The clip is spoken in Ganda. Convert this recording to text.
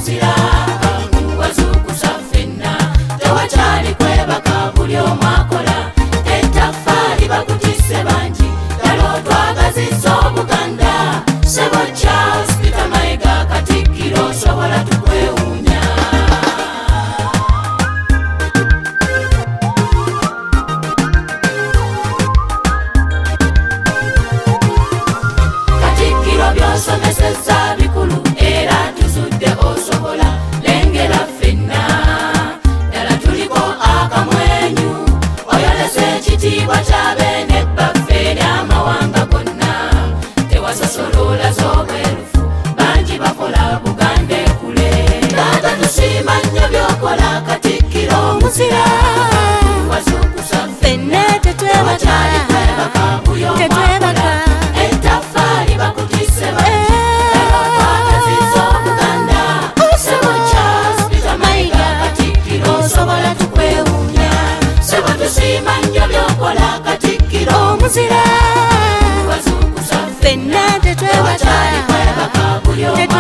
omuzira wazukusa ffenna tewakyali kwebaka buli omu akola ettaffaali bakutisse bangi ddala otwagazizza obuganda Ssebo Charles Peter Mayiga Katikkiro osobola tukwewuunya Katikkiro by'osomesezza bikulu era tuzudde osobola lengera ffenna ddala tuliko akamwenyu oyolesa ekitiibwa ky'abeene ebbaffe ery'amawanga gonna tewasosolola z'obwerufu bangi bakola Buganda ekule taata tusiima nnyo by'okola Katikkiro omuzira wazukusa ffenna tewakyali kwebaka buli omu akola ettaffaali bakutisse bangi ddala otwagazizza obuganda Ssebo Charles Peter Mayiga Katikkiro osobola tukwewuunya Ssebo tusiima nnyo by'okola Katikkiro omuzira wazukusa ffenna tewakyali kwebaka buli omu